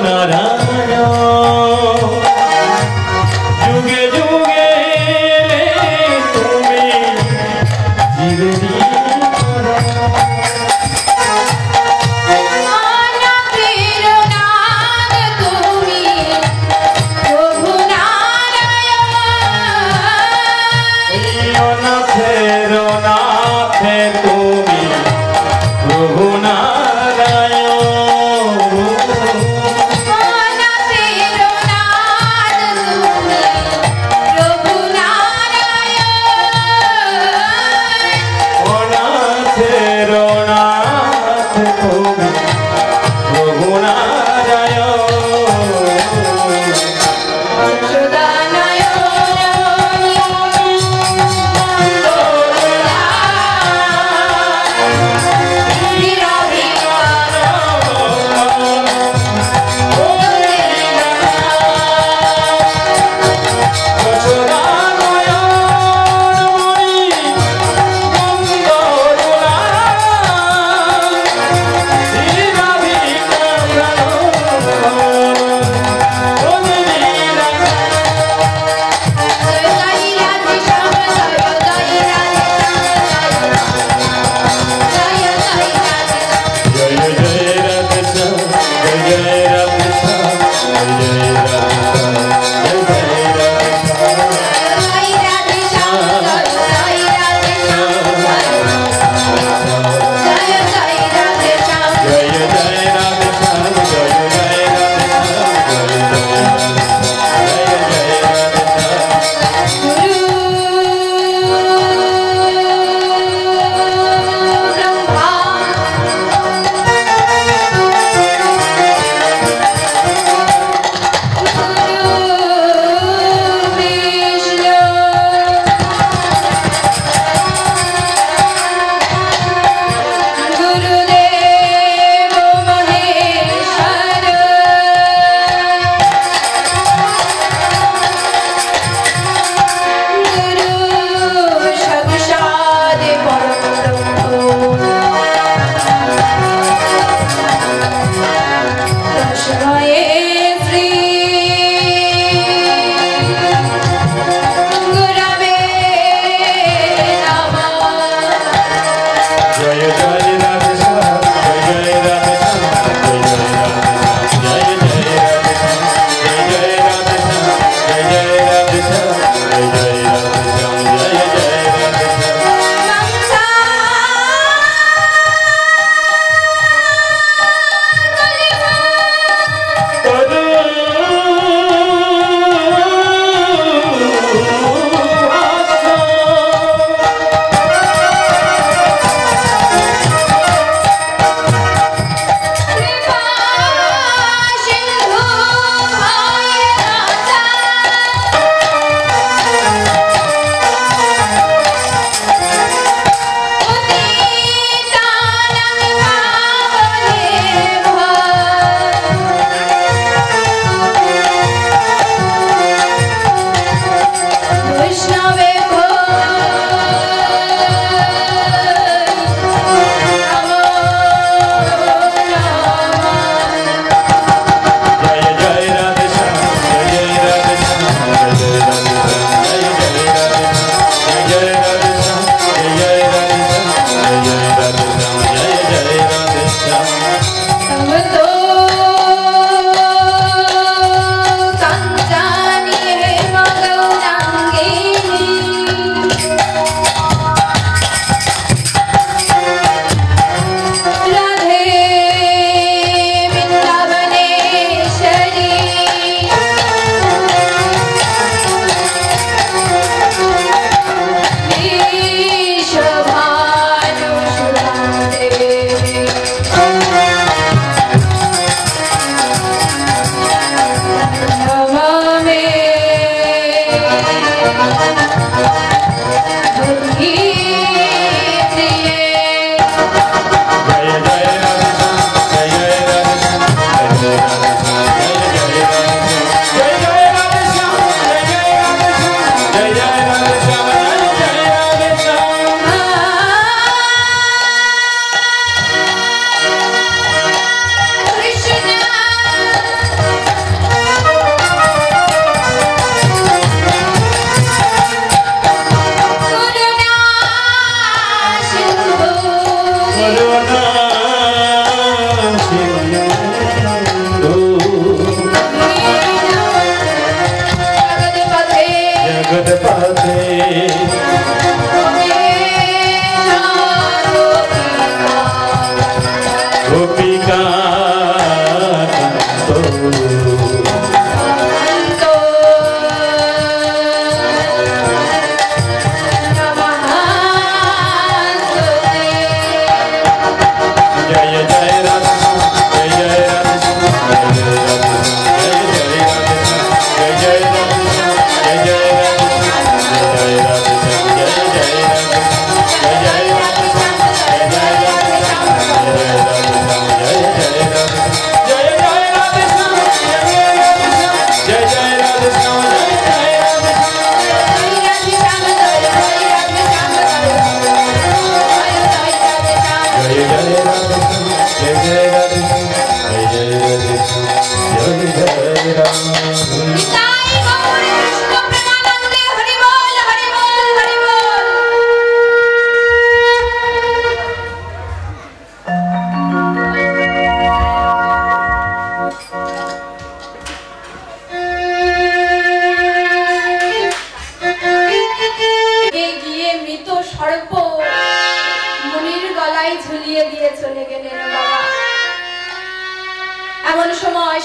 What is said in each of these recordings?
नारायण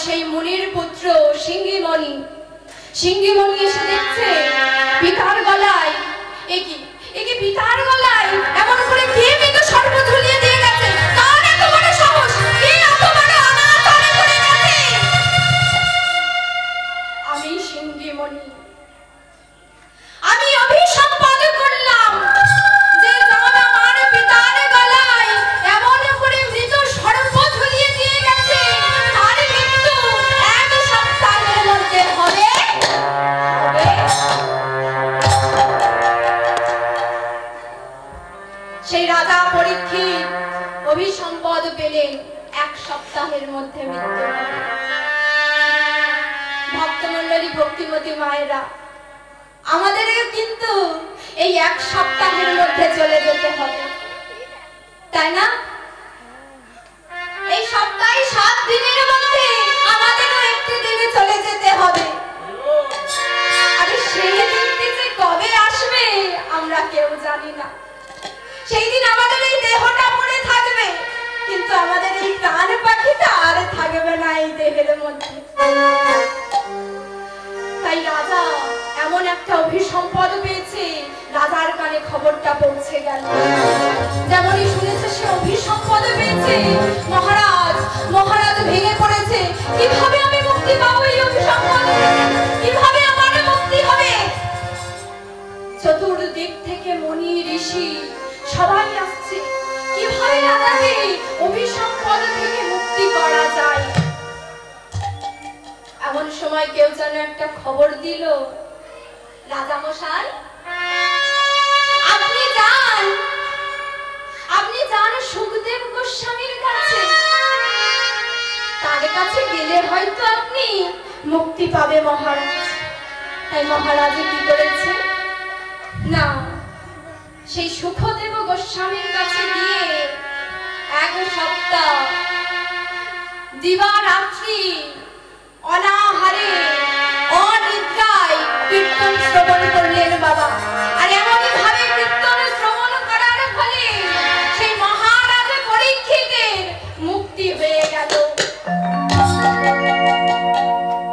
সেই মুনির পুত্র সিংহীমণি এসে দেখছে পিতার গলায় একি পিতার গলায় এমন করে কে মৃত সর্প ঝুলিয়ে দিয়ে গেছে। কার এত বড় সাহস? কে এত বড় অনাচারে করে গেছে? আমি সিংহীমণি, আমি অভিসম্পাদ করলাম যে জন আমার পিতার গলায় এমন করে মৃত সর্প ঝুলিয়ে দিয়ে গেছে, তার মৃত্যু 1 সপ্তাহের মধ্যে হবে। সেই রাজা পরীক্ষিত অভিসম্পদ পেলেন 1 সপ্তাহের মধ্যে মৃত্যু হবে। ভক্তমণ্ডলী, ভক্তিমতী মায়েরা, আমাদের কিন্তু এই 1 সপ্তাহের মধ্যে চলে যেতে হবে, তাই না? এই সপ্তাহে 7 দিনের মধ্যে আমাদেরও একটি দিনে চলে যেতে হবে। আর সেই দিনটি যে কবে আসবে আমরা কেউ জানি না। সেই দিন আমাদের এই দেহটা পড়ে থাকবে, কিন্তু আমাদের এই প্রাণ পাখিটা আর থাকবে না এই দেহের মধ্যে। তাই রাজা এমন একটা অভিসম্পদ পেয়েছে, রাজার কানে খবরটা পৌঁছে গেল। যেমনই শুনেছে সে অভিসম্পদ পেয়েছে, মহারাজ ভেঙে পড়েছে। কিভাবে আমি মুক্তি পাবো এই অভিসম্পদ? কিভাবে আমার মুক্তি হবে? চতুর্দিক থেকে মুনি ঋষি সবাই আসছে, কিভাবে রাজাকে অভিসম্পদ থেকে মুক্তি করা যায়। এমন সময় কেউ যেন একটা খবর দিল, রাজা মশাই আপনি যান সুখদেব গোস্বামীর কাছে, তার কাছে গেলে হয়তো আপনি মুক্তি পাবে মহারাজ। তাই মহারাজ কি করেছে না, সেই সুখদেব গোস্বামীর কাছে গিয়ে 1 সপ্তাহ দিবারাত্রি অনাহারে অনিদ্রায় কীর্তন শ্রবণ করলেন বাবা। আর এমনই ভাবে কীর্তন শ্রবণ করার ফলে সেই মহারাজ পরীক্ষিতের মুক্তি হয়ে গেল।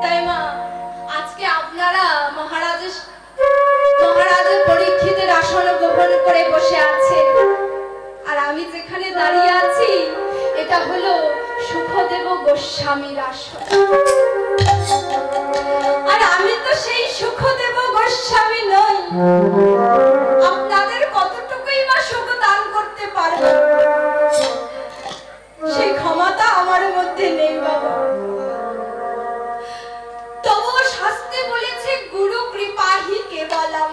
তাই মা, আজকে আপনারা মহারাজ পরীক্ষিতের আসন গ্রহণ করে বসে আছেন, আর আমি যেখানে দাঁড়িয়ে আছি এটা হলো সুখদেব গোস্বামীর আসন। আর আমি তো সেই সুখদেব গোস্বামী নই। আপনাদের কতটুকুই বা সুখ দান করতে পারবো সেই ক্ষমতা আমার মধ্যে নেই বাবা। তবুও শাস্ত্রে বলেছে গুরু কৃপাহি কেবলম।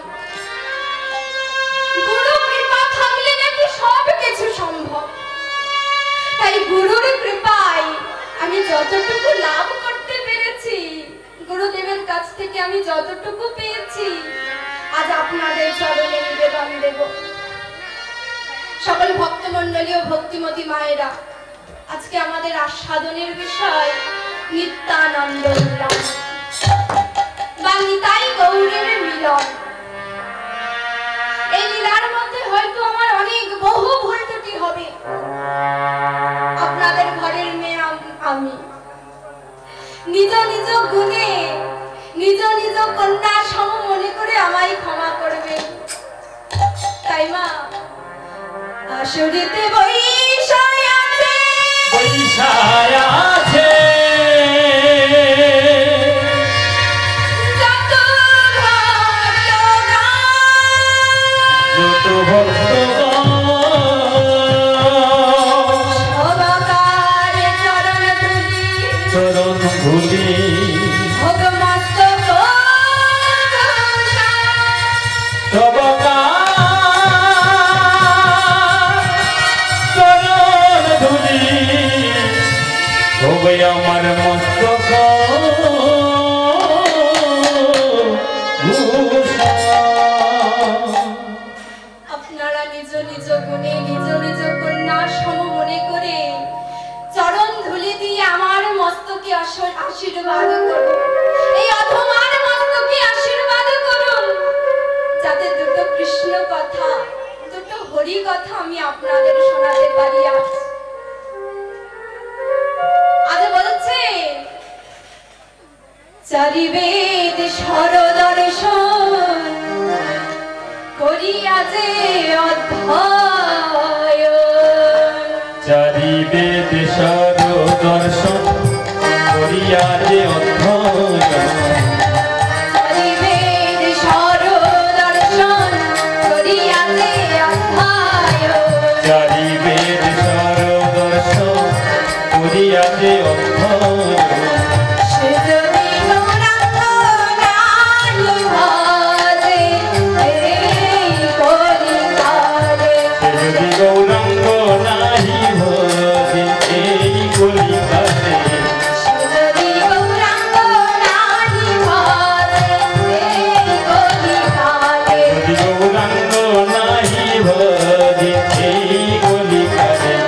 গুরু কৃপা থাকলে নাকি সব কিছু সম্ভব। তাই গুরুর কৃপায় আমি যতটুকু লাভ করতে পেরেছি, গুরুদেবের কাছ থেকে আমি যতটুকু পেয়েছি, আজ আপনাদের চরণে নিবেদন দেব। সকল ভক্তমণ্ডলী ও ভক্তিমতী মায়েরা, আজকে আমাদের আস্বাদনের বিষয় নিত্যানন্দ লীলা বা নিতাই গৌরের মিলন। এই লীলার মধ্যে হয়তো আমার অনেক বহু ভুল ত্রুটি হবে। আপনাদের ঘরের মেয়ে আমি নিজ নিজ গুণে নিজ নিজ কন্যা সম মনে করে আমায় ক্ষমা করবে। তাই মা, আসরিতে বৈশায় আছে আমার মস্তক আপনারা নিজ নিজ গুণে নিজ নিজ কন্যা সম মনে করে চরণ ধুলি দিয়ে আমার মস্তকে আশীর্বাদ করুন। এই অধমার মস্তকে আশীর্বাদ করুন, যাতে দুটো কৃষ্ণ কথা, দুটো হরি কথা আমি আপনাদের শোনাতে পারি। আজ বলছে চারিবেদ সরদর্শন করিয়া যে অধ্যয়ন চারিবেদ সরদর্শন করিয়া যে অধ্যয়ন চারিবেদ সরদর্শন করিয়া যে অধ্যয়ন চারিবেদ সরদর্শন করিয়া যে অধ্যয়ন গৌরাঙ্গ নাহি ভজে এই কলিকালে গৌরাঙ্গ নাহি ভজে এই কলিকালে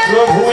প্রভু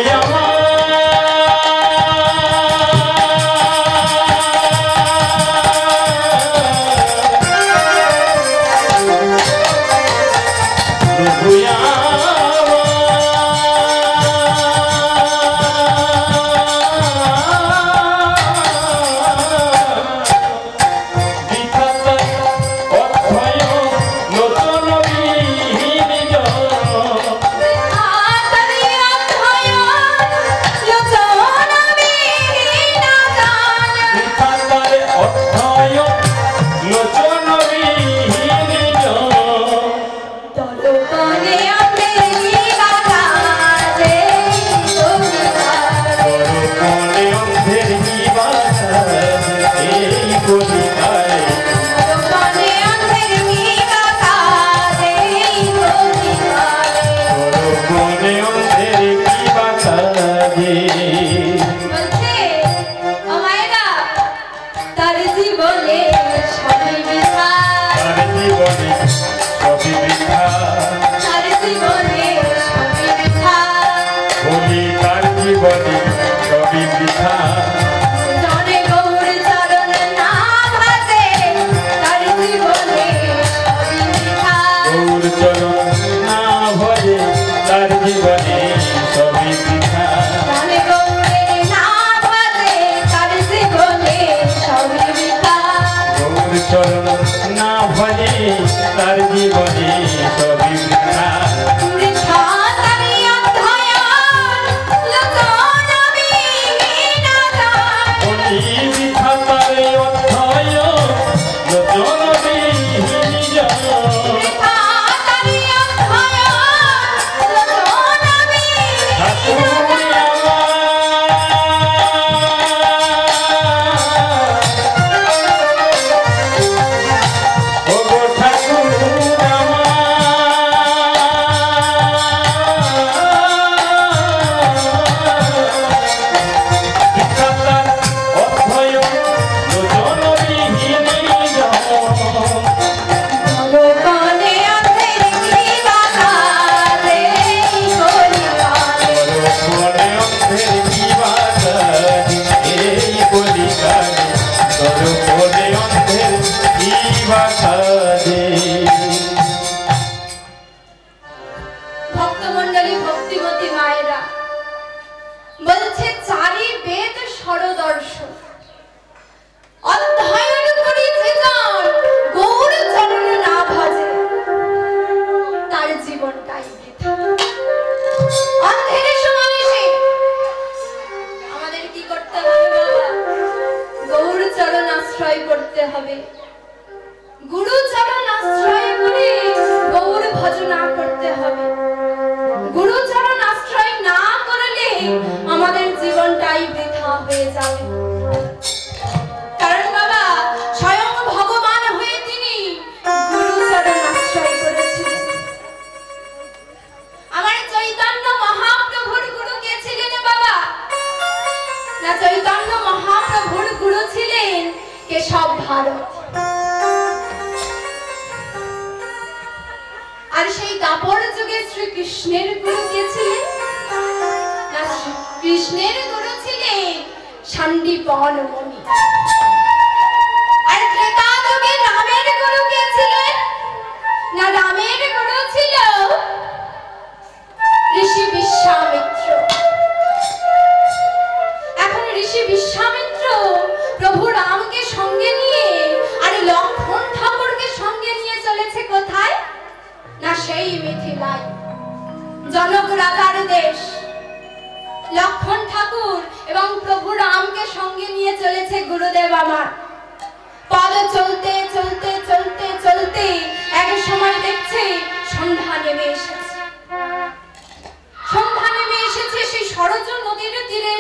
কৃষ্ণের গুরু ছিলেন শান্তিপন মুনি। আর ত্রেতা যুগে রামের গুরু কে ছিলেন?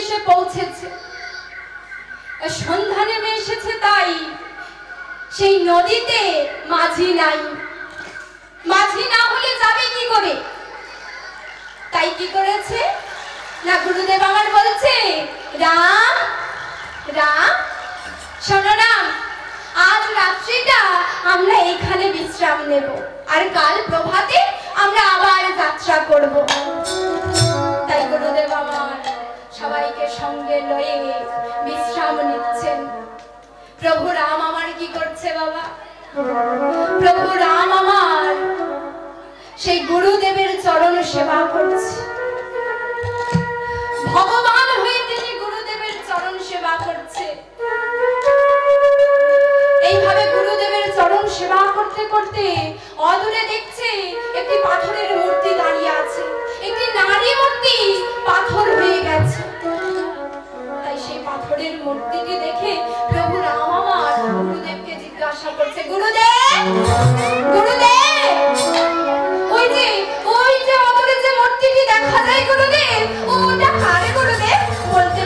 এসে পৌঁছেছে। সন্ধ্যা নেমে এসেছে, তাই সেই নদীতে মাঝি নাই। মাঝি না হলে যাবে কি করে? তাই কি করেছে না, গুরুদেব আমার বলছে, রাম রাম শোনো রাম, আজ রাত্রিটা আমরা এখানে বিশ্রাম নেব, আর কাল প্রভাতে আমরা আবার যাত্রা করব। তাই গুরুদেব আমার সবাইকে সঙ্গে লয়ে বিশ্রাম নিচ্ছেন। প্রভু রাম আমার কি করছে বাবা? প্রভু রাম আমার সেই গুরুদেবের চরণ সেবা করছে। ভগবান হয়ে তিনি গুরুদেবের চরণ সেবা করছে। এইভাবে গুরুদেবের চরণ সেবা করতে করতে অদূরে দেখছে একটি পাথরের মূর্তি দাঁড়িয়ে আছে। একটি নারী মূর্তি পাথর হয়ে গেছে। তাই সেই পাথরের মূর্তিটি দেখে প্রভু রাম আমার গুরুদেবকে জিজ্ঞাসা করছে, গুরুদেব গুরুদেব, ওই যে অদূরে যে মূর্তিটি দেখা যায় গুরুদেব, ওটা কার গুরুদেব? বলতে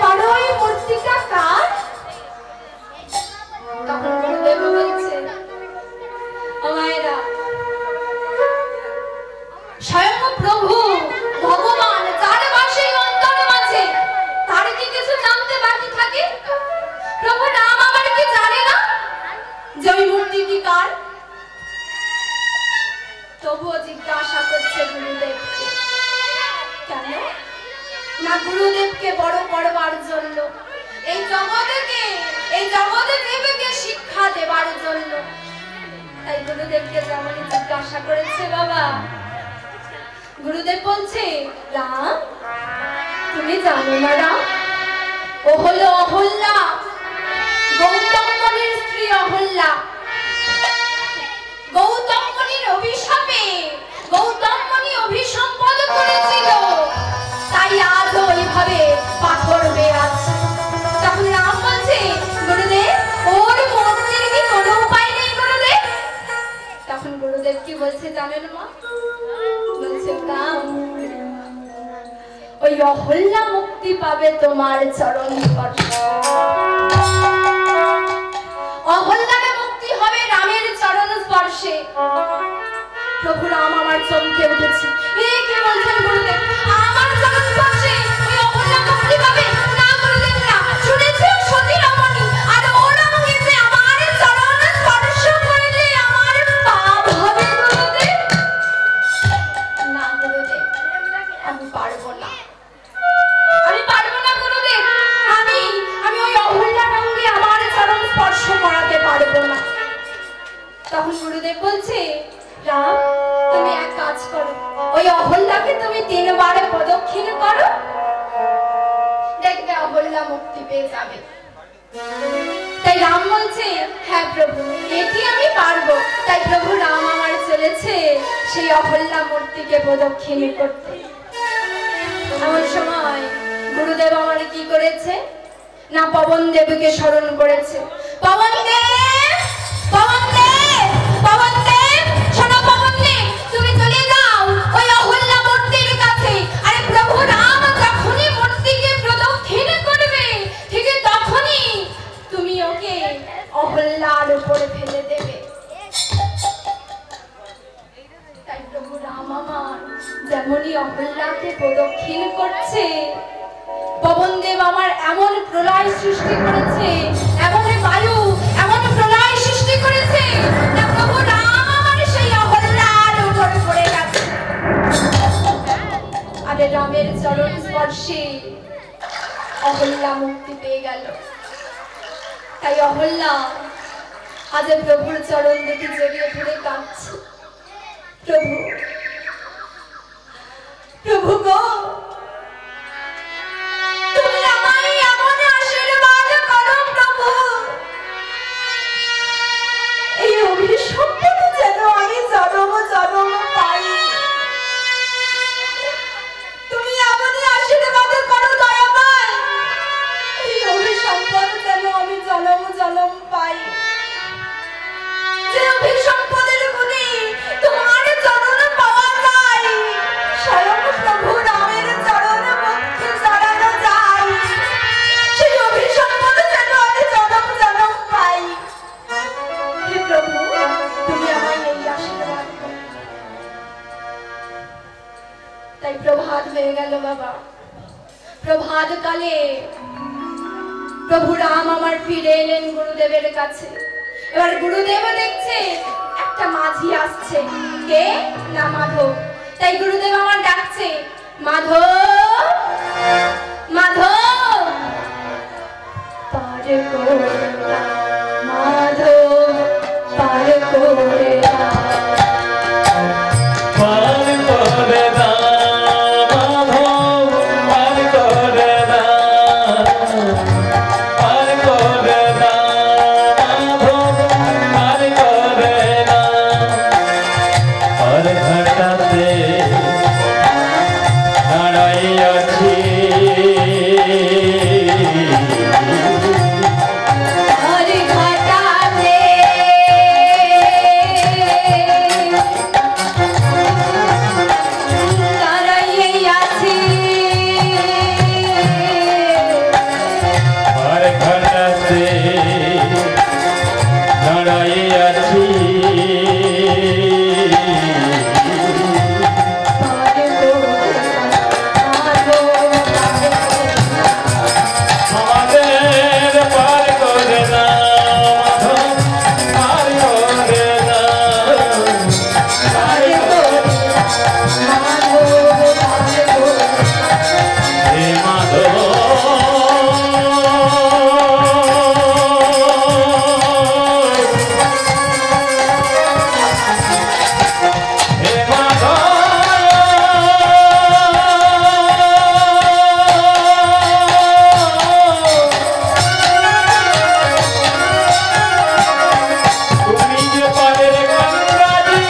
পারো ওই মূর্তিটা কার? তখন গুরুদেব বলছে, আমায়রা স্বয়ং প্রভু ভগবান যার বাসে অন্তর মাঝে, তার কি কিছু জানতে বাকি থাকে? প্রভু রাম আমার কি জানে না যে ওই মূর্তিটি কার? তবুও জিজ্ঞাসা করছে গুরুদেবকে। কেন না, গুরুদেবকে বড় করবার জন্য, এই জগতে দেবকে শিক্ষা দেবার জন্য। তাই গুরুদেবকে যেমন জিজ্ঞাসা করেছে বাবা, গুরুদেব বলছে, রাম তুমি জানো না রাম, ও হলো অহল্যা, গৌতম মুনির স্ত্রী অহল্যা। গৌতম মুনির অভিশাপে গৌতম মুনি অভিসম্পদ করেছিল, তাই আজ ওইভাবে পাথর হয়ে আছে। তখন রাম বলছে, গুরুদেব ওর মুক্তির কি কোনো উপায় নেই গুরুদেব? তখন গুরুদেব কি বলছে জানেন মা? বলছে, রাম ওই অহল্যা মুক্তি পাবে তোমার চরণ স্পর্শে। অহল্যার মুক্তি হবে রামের চরণ স্পর্শে। প্রভু রাম আমার চমকে উঠেছে। কি বলছেন গুরুদেব? আমার চরণ স্পর্শে ওই অহল্যা মুক্তি পাবে? না গুরুদেব না, শুনেছি সতী রমণী, আর ওর মুখে আমার চরণ স্পর্শ করলে আমার পাপ হবে গুরুদেব। না গুরুদেব, আমি পারবো না, গুরুদেব। আমি ওই অহল্যা রঙ্গে আমার চরণ স্পর্শ করাতে পারবো না। তখন গুরুদেব বলছে, রাম তুমি এক কাজ করো, ওই অহল্যাকে তুমি 3 বার প্রদক্ষিণ করো, দেখবে অহল্যা মুক্তি পেয়ে যাবে। তাই রাম বলছে, হ্যাঁ প্রভু এটি আমি পারবো। তাই প্রভু রাম আমার চলেছে সেই অহল্যা মূর্তিকে প্রদক্ষিণ করতে। এমন সময় গুরুদেব আমার কি করেছে না, পবন দেবকে স্মরণ করেছে। পবন দেব, পবন দেব, পবন দেব, শোনো পবন দেব, তুমি চলে যাও ওই অহল্যা মূর্তির কাছে। আরে প্রভু রাম যখনই মূর্তিকে প্রদক্ষিণ করবে, ঠিক তখনই তুমি ওকে অহল্যার উপরে ফেলে দেবে। তাই প্রভু রাম আমার যেমনই অহল্যাকে প্রদক্ষিণ করছে, পবনদেব আমার এমন প্রলয় সৃষ্টি করেছে, এমন বায়ু, এমন প্রলয় সৃষ্টি করেছে না প্রভু রাম আমার সেই অহল্যার উপরে পড়ে গেছে। আরে রামের চরণ স্পর্শে অহল্যা মুক্তি পেয়ে গেল। তাই অহল্যা আজ প্রভুর চরণ দেখে জড়িয়ে ধরে কাঁদছে, প্রভু প্রভু গো, তুমি আমায় এমন আশীর্বাদ করো প্রভু, এই অভিসম্পদ যেন আমি জনম জনম পাই। তুমি এমনই আশীর্বাদ করো দয়াময়, এই অভিসম্পদ যেন আমি জনম জনম পাই। যে অভিসম্পদের গুণে তোমার চরণ পাওয়া যায়, স্বয়ং প্রভু রামের হয়ে গেল বাবা। প্রভাত কালে প্রভু রাম আমার ফিরে এলেন গুরুদেবের কাছে। এবার গুরুদেব দেখছে একটা মাঝি আসছে, কে না মাধব। তাই গুরুদেব আমার ডাকছে, মাধব মাধব পার করে দাও, মাধব পার করে দাও, পার করে দাও মাধব, পার করে দাও, পার করে দাও মাধব, পার করে দাও। আর ঘাটাতে দাঁড়াইয়াছি, আর ঘাটাতে দাঁড়াইয়াছি, আর ঘাটাতে দাঁড়াইয়াছি। পার করে দাও, আমাদের পার করে দাও মাধব, পার করে দাও, পার করে হে মাধব। হে মাধব। তুমি যে পারের গঙ্গাজি,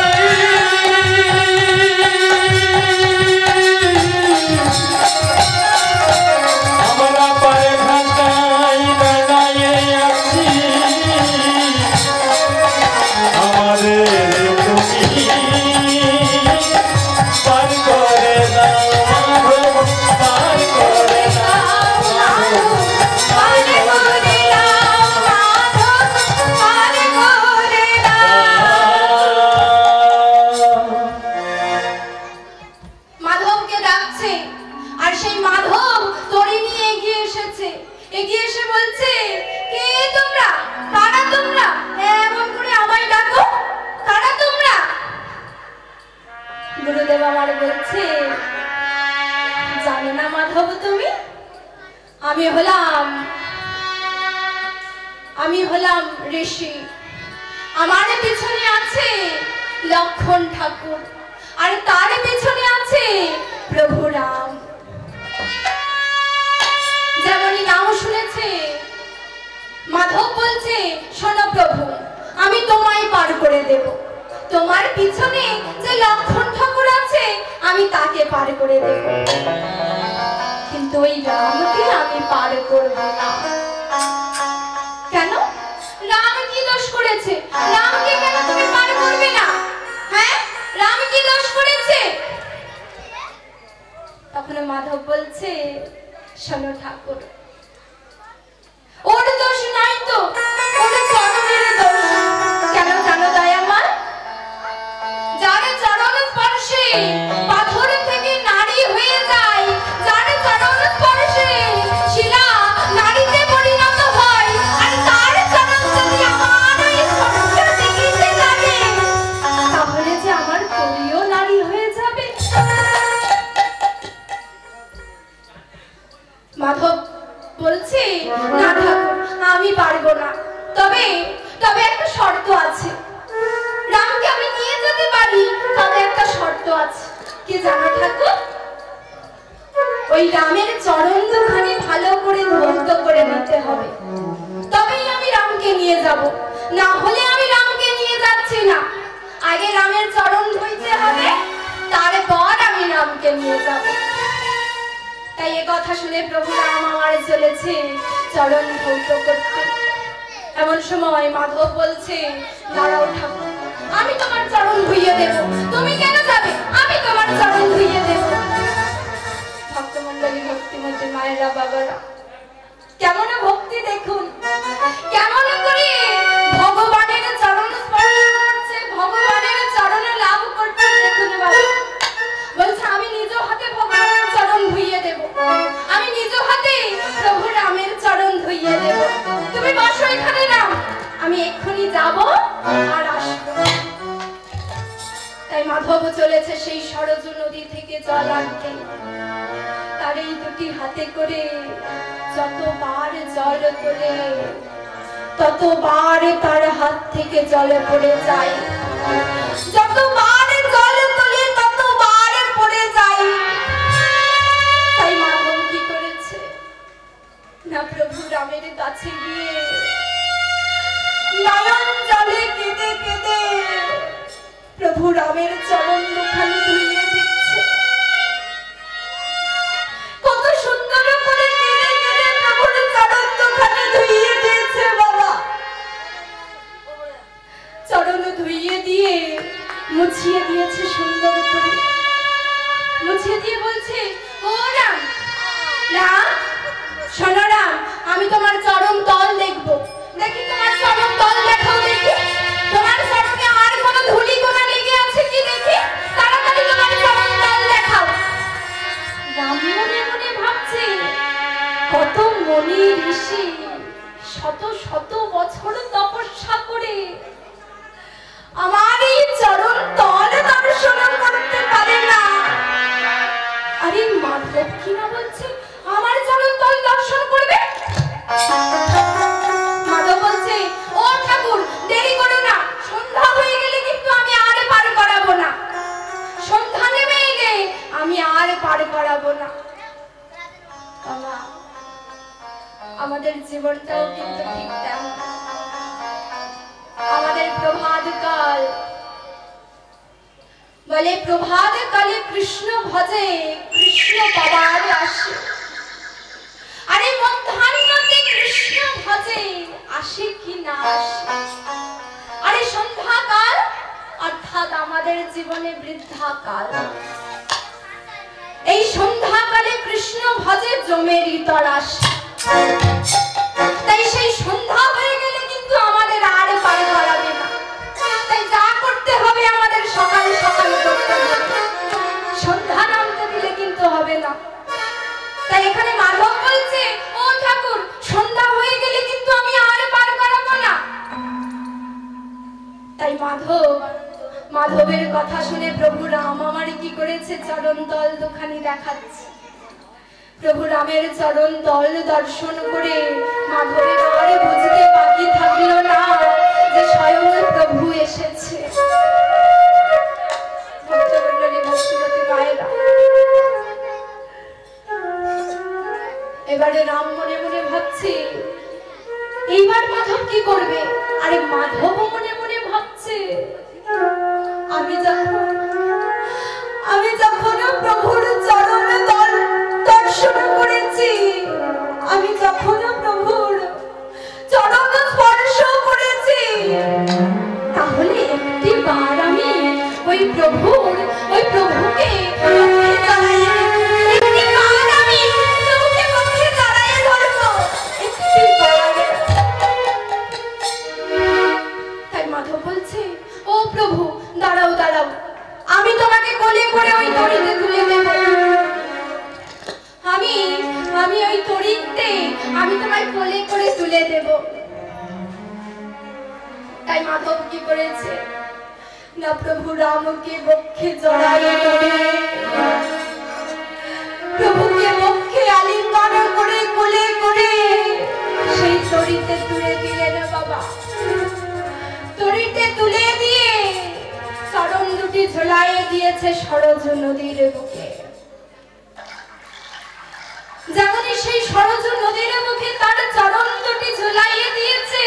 আমরা পারে ঘাটাই দাঁড়াইয়ে আছি। আমাদের তুমি পার করে দাও মাধব, পার করে দাও মাধব, পার করে দাও। মাধবকে ডাকছে, আর সেই মাধব তরি নিয়ে এগিয়ে এসেছে। এগিয়ে এসে বলছে, কে তোমরা, কারা তোমরা, এমন করে আমায় ডাকো, কারা তোমরা? গুরুদেব আমার বলছে, জানো না মাধব তুমি? আমি হলাম ঋষি। আমার পিছনে আছে লক্ষণ ঠাকুর, আর তার পেছনে আছে প্রভু রাম। যেমনই নাম শুনেছে, মাধব বলছে, শোনো প্রভু, আমি তোমায় পার করে দেব। তোমার পিছনে যে লক্ষণ ঠাকুর আছে, আমি তাকে পার করে দেব, কিন্তু ওই রামকে আমি পার করব না। কেন? রাম কি দোষ করেছে? রামকে কেন তুমি পার করবে না? হ্যাঁ, রাম কি দোষ করেছে? তখন মাধব বলছে, শোনো ঠাকুর, ওর দোষ নাই তো, ওর চরণের দোষ। কেন জানো দয়াময়? যার চরণ স্পর্শে পাথর থেকে নারী হয়ে যায়, যার চরণ স্পর্শে শিলা নারীতে পরিণত হয়, আর তার চরণ যদি আমার এই স্পর্শ দেখিতে লাগে, তাহলে যে আমার তুমিও নারী হয়ে যাবে। মাধব বলছে, না ঠাকুর, আমি পারবো না। তবে তবে একটা শর্ত আছে। রামকে আমি নিয়ে যেতে পারি, তবে একটা শর্ত আছে। কি জানো ঠাকুর? ওই রামের চরণ দুখানি ভালো করে ধৌত করে নিতে হবে, তবেই আমি রামকে নিয়ে যাব। না হলে আমি রামকে নিয়ে যাচ্ছি না। আগে রামের চরণ ধুইতে হবে, তারপর আমি রামকে নিয়ে যাব। তাই এ কথা শুনে প্রভু রাম আমার চলেছে চরণ ধৌত করতে। এমন সময় মাধব বলছে, দাঁড়াও ঠাকুর, আমি তোমার চরণ ধুইয়ে দেব। তুমি কেন যাবে? আমি তোমার চরণ ধুইয়ে দেব। ভক্তমণ্ডলী, ভক্তিমতী মায়েরা, বাবারা, কেমন ভক্তি দেখুন, কেমন করে ভগবানের চরণ স্পর্শ করছে, ভগবানের চরণে লাভ করছে। দেখুন বাবা, বলছে আমি নিজ হাতে ভগবানের চরণ প্রভু রামের চরণ ধুইয়ে দেব। তুমি বসো এখানে রাম, আমি এক্ষুনি যাব আর আসবো। তাই মাধব চলেছে সেই সরজু নদী থেকে জল আনতে। তার এই দুটি হাতে করে যতবার জল তোলে ততবার তার হাত থেকে জলে পড়ে যায়, যতবার জল তোলে ততবার পড়ে যায়। তাই মাধব কি করেছে না, প্রভু রামের কাছে গিয়ে নয়ন জলে কেঁদে কেঁদে প্রভু রামের চরণ দুখানি ধুইয়ে দিচ্ছে। কত সুন্দর করে কেঁদে কেঁদে প্রভুর চরণ দুখানি ধুইয়ে দিয়েছে বাবা। চরণ ধুইয়ে দিয়ে মুছিয়ে দিয়েছে সুন্দর করে, মুছিয়ে দিয়ে বলছে, ও রাম, রাম শোনো রাম, আমি তোমার চরণ তল দেখবো। দেখি তোমার চরণ তল দেখাও, দেখি তোমার চরণে আর কোনো ধুলি কোনা লেগে আছে কি, দেখি তাড়াতাড়ি তোমার চরণ তল দেখাও। রাম মনে মনে ভাবছে, কত মনি ঋষি শত শত বছর তপস্যা করে আমার এই চরণ তল দর্শন করতে পারে না। আরে মাধব কিনা বলছে আমার চরণ তল দর্শন করবে। মাধব বলছে, ও ঠাকুর দেরি করো না, সন্ধ্যা হয়ে গেলে কিন্তু আমি আর পার করাবো না। সন্ধ্যা নেমে এলে আমি আর পার করাবো না। বাবা, আমাদের জীবনটাও কিন্তু ঠিক তেমন। আমাদের প্রভাত কাল বলে, প্রভাত কালে কৃষ্ণ ভজে কৃষ্ণ পাবার আসে। আরে মধ্যাহ্নতে কৃষ্ণ ভজে আসে কি না আসে। আরে সন্ধ্যাকাল অর্থাৎ আমাদের জীবনে বৃদ্ধাকাল। এই সন্ধ্যাকালে কৃষ্ণ ভজে জমেরই তরাস। তাই সেই সন্ধ্যা হয়ে গেলে কিন্তু আমাদের আর পার করাবে না। তাই যা করতে হবে আমাদের সকাল সকাল করতে হবে, সন্ধ্যা নামতে দিলে কিন্তু হবে না। তাই এখানে মাধব বলছে, ও ঠাকুর সন্ধ্যা হয়ে গেলে কিন্তু আমি আর পার করাবো না। তাই মাধবের কথা শুনে প্রভু রাম আমার কি করেছে, চরণ তল দুখানি দেখাচ্ছে। প্রভু রামের চরণ তল দর্শন করে মাধবের আর বুঝতে বাকি থাকলো না যে স্বয়ং প্রভু এসেছে। ভক্তমণ্ডলী, ভক্তিমতী মায়েরা, এবারে রাম মনে মনে ভাবছে, এইবার মাধব কি করবে। আরে মাধব মনে মনে ভাবছে, আমি যখন প্রভুর চরণ তল দর্শন করেছি, আমি যখন প্রভুর চরণ স্পর্শ করেছি, তাহলে একটি বার আমি ওই প্রভুকে মাধব বলছে, ও প্রভু দাঁড়াও দাঁড়াও, আমি তোমাকে কোলে করে ওই তরিতে তুলে দেব। আমি ওই তরিতে আমি তোমায় কোলে করে তুলে দেব। তাই মাধব কি করেছে না, প্রভু রামকে বক্ষে জড়াইয়ে ধরে প্রভুকে বক্ষে আলিঙ্গন করে কোলে করে সেই তরিতে তুলে দিলেন বাবা। তরিতে তুলে দিয়ে চরণ দুটি ঝোলাইয়ে দিয়েছে সরজু নদীর বুকে। যেমনই সেই সরজু নদীর মুখে তার চরণ দুটি ঝুলাইয়ে দিয়েছে,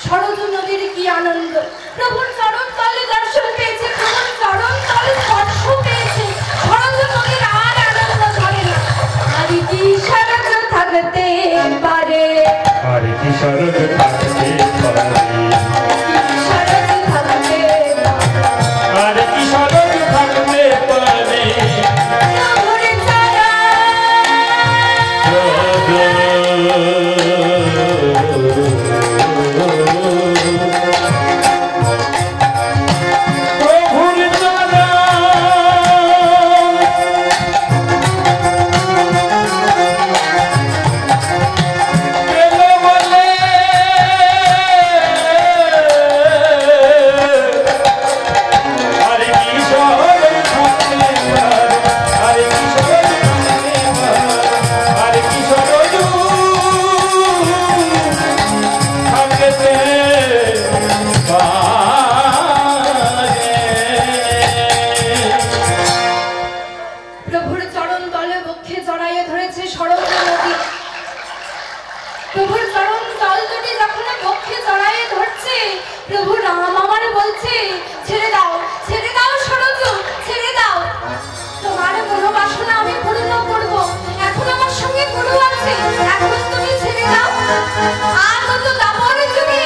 সরজু নদীর কি আনন্দ। প্রভুর চরণ তলে দর্শন পেয়েছে, প্রভুর চরণ তলে স্পর্শ পেয়েছে, সরজু নদীর আর আনন্দ ধরে না। আর কি সরজ থাকতে পারে, আর কি সরজ থাকতে পারে, সরজ থাকতে আর কি সরজ থাকতে পারে। আগত দাপর যুগে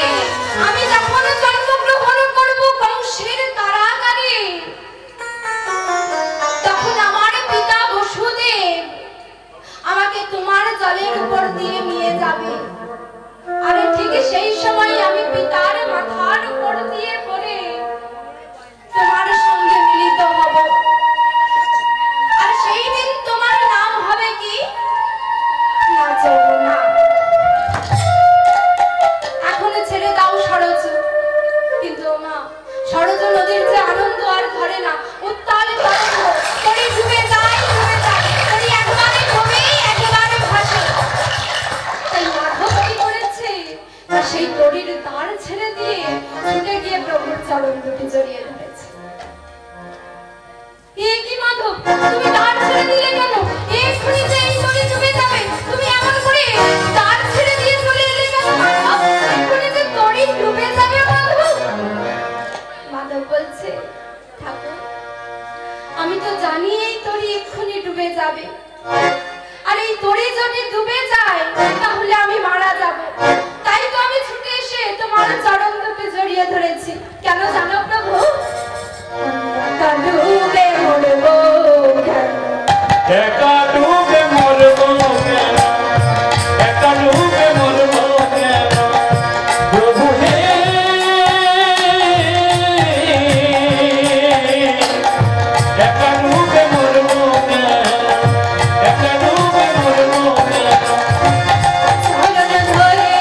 আমি যখন জন্মগ্রহণ করব কংসের কারাগারে, তখন আমার পিতা বসুদেব আমাকে তোমার জলের উপর দিয়ে নিয়ে যাবে। আরে ঠিক সেই সময় আমি পিতার মাথার উপর দিয়ে পড়ে তোমার সঙ্গে মিলিত হব। আর সেই দিন তোমার নাম হবে কি? না যমুনা। এখন ছেড়ে দাও সরজ, কিন্তু মা সরজ নদীর যে আনন্দ আর ধরে না, উত্তাল তরঙ্গ তরি ডুবে যায় তরি একবারে ডুবে একেবারে ভাসে। তাই মাধব কি করেছে, সেই তরির তার ছেড়ে দিয়ে ছুটে গিয়ে প্রভুর চরণ দুটি জড়িয়ে ধরেছে। এ কি মাধব, তুমি তার ছেড়ে দিলে কেন? এক্ষুনি যে এই তরি ডুবে যাবে, তুমি এমন করে তার ছেড়ে দিয়ে চলে এলে কেন মাধব? এক্ষুনি যে তরি ডুবে যাবে মাধব। মাধব বলছে, ঠাকুর আমি তো জানি এই তরি এক্ষুনি ডুবে যাবে, আর এই তরি যদি ডুবে যায় তাহলে আমি মারা যাব। তাই তো আমি ছুটে এসে তোমার চরণ দুটি জড়িয়ে ধরেছি। কেন জানো প্রভু? ডুবে মরবো একা ডুবে মরবো কেন, একা ডুবে মরবো কেন প্রভু হে, একা ডুবে মরবো কেন, একা ডুবে মরবো কেন। চরণ ধরে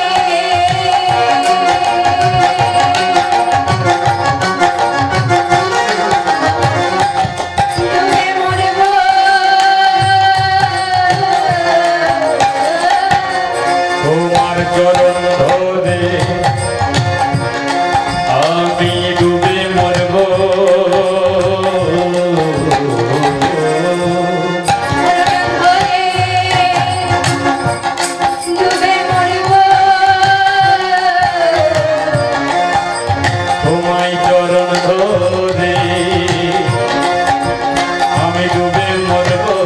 ডুবে মরবো। তোমার চরণ ধরে আমি ডুবে মরবো, চরণ ধরে ডুবে মরবো। তোমায় চরণ ধরে আমি ডুবে মরবো,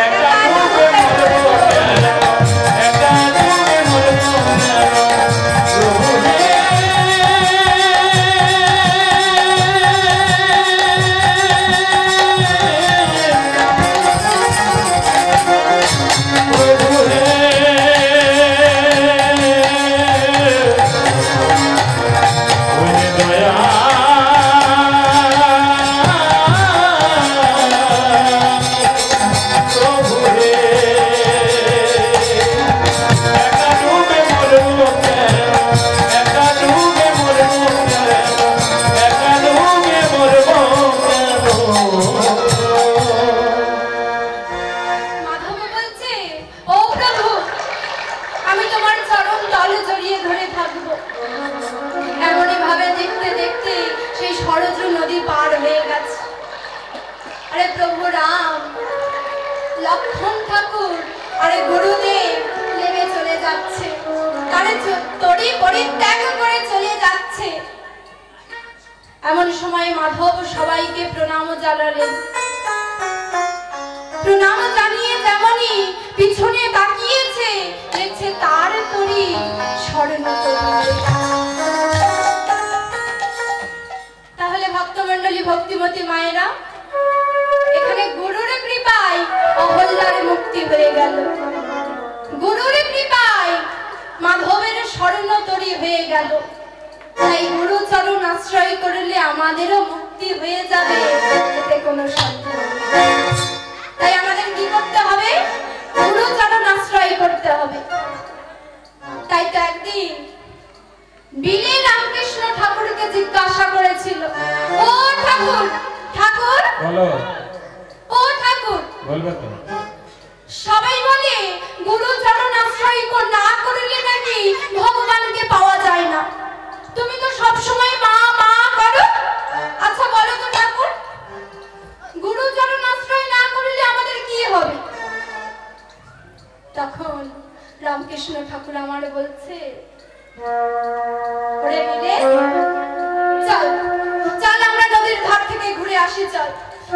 একা ডুবে মরবো কেন, একা ডুবে মরবো কেন প্রভু হে। প্রভু হে, ওরে দয়া প্রভু হে, একা ডুবে মরবো কেন, একা ডুবে মরবো কেন, একা ডুবে মরবো কেন। মাধব বলছে, ও প্রভু আমি তোমার চরণ তলে জড়িয়ে ধরে থাকবো। এমনই ভাবে দেখতে দেখতে সেই সরজ নদী পার হয়ে গেছে। আরে প্রভু রাম, লক্ষণ ঠাকুর আরে গুরুদেব নেমে চলে যাচ্ছে, তারে তরি পরিত্যাগ করে চলে যাচ্ছে। এমন সময় মাধব সবাইকে প্রণাম জানালেন। প্রণাম জানিয়ে যেমনই পিছনে তাকিয়েছে, দেখছে তার তরি স্বর্ণ তরি। তাহলে ভক্তমণ্ডলী, ভক্তিমতী মায়েরা, এখানে গুরুর কৃপায় অহল্যার মুক্তি হয়ে গেল। গুরুর কৃপায় মাধবের স্বর্ণ তরি হয়ে গেল। তাই গুরু চরণ আশ্রয় করলে আমাদেরও মুক্তি হয়ে যাবে, এতে কোনো সন্দেহ নেই। তাই আমাদের কি করতে হবে? গুরু চরণ আশ্রয় করতে হবে। তাই তো একদিন বিলে রামকৃষ্ণ ঠাকুরকে জিজ্ঞাসা করেছিল, ও ঠাকুর, ঠাকুর বলো, ও ঠাকুর, বলবে তো? সবাই বলে গুরু চরণ আশ্রয় না করলে নাকি ভগবানকে পাওয়া যায় না। তুমি তো সব সময় মা মা করো। আচ্ছা বলো তো ঠাকুর, গুরু চরণ আশ্রয় না করলে আমাদের কি হবে? তখন রামকৃষ্ণ ঠাকুর আমার বলছে, ওরে মিলে চল চল আমরা নদীর ধার থেকে ঘুরে আসি, চল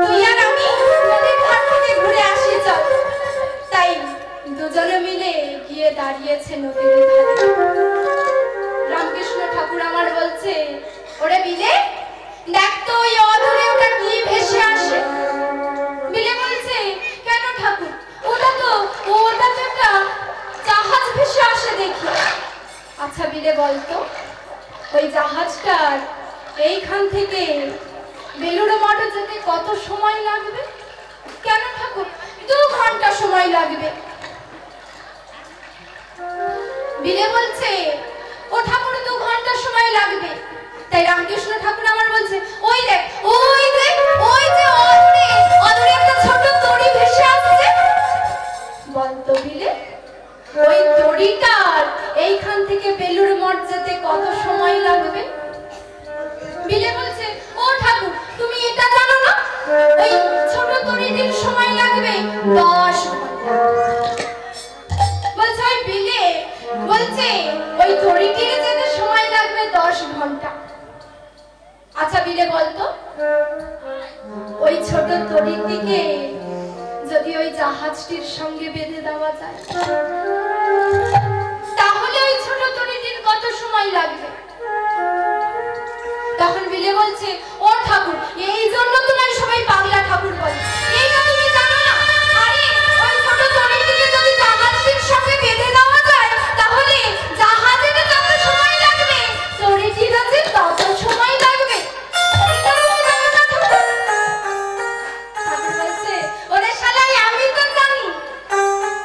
তুই আর আমি নদীর ধার থেকে ঘুরে আসি চল। তাই দুজনে মিলে গিয়ে দাঁড়িয়েছে নদীর ধারে। রামকৃষ্ণ ঠাকুর আমার বলছে, ওরে বিলে, দেখ তো ওই অদূরে ওটা কি ভেসে আসে। বিলে বলছে, কেন ঠাকুর? ওটা তো একটা জাহাজ ভেসে আসে দেখি। আচ্ছা বিলে বলতো, ওই জাহাজটার এইখান থেকে বেলুড় মঠে যেতে কত সময় লাগবে? কেন ঠাকুর? 2 ঘন্টা সময় লাগবে। বিলে বলছে, ও ঠাকুর 2 ঘন্টা সময় লাগবে। তাই রামকৃষ্ণ ঠাকুর আমার বলছে, ওই দেখ ওই যে অদূরে একটা ছোট তরি ভেসে আসছে। বলতো বিলে, ওই তরিটার এইখান থেকে বেলুড় মঠ যেতে কত সময় লাগবে? বিলে বলছে, ও ঠাকুর, তুমি এটা জানো না? ওই ছোট তরিটির সময় লাগবে 10 ঘন্টা। বলছে, ওই বিলে বলছে ওই তরিটির যেতে সময় লাগবে 10 ঘন্টা। আচ্ছা বিলে বলতো, ওই ছোট তরিটিকে যদি ওই জাহাজটির সঙ্গে বেঁধে দেওয়া যায়, তাহলে ওই ছোট তরিটির কত সময় লাগবে? তখন বিলে বলছে, ও ঠাকুর, এই জন্য তোমার সবাই পাগলা ঠাকুর বলে। এইটা তুমি জানো না? আরে ওই ছোট তরিটিকে যদি জাহাজটির সঙ্গে বেঁধে দেওয়া যায়, তাহলে জাহাজে যত সময় লাগবে তরিটির কাছে তত সময় লাগবে। এটা তুমি জানো না ঠাকুর? ঠাকুর বলছে, ওরে শালাই, আমি তো জানি,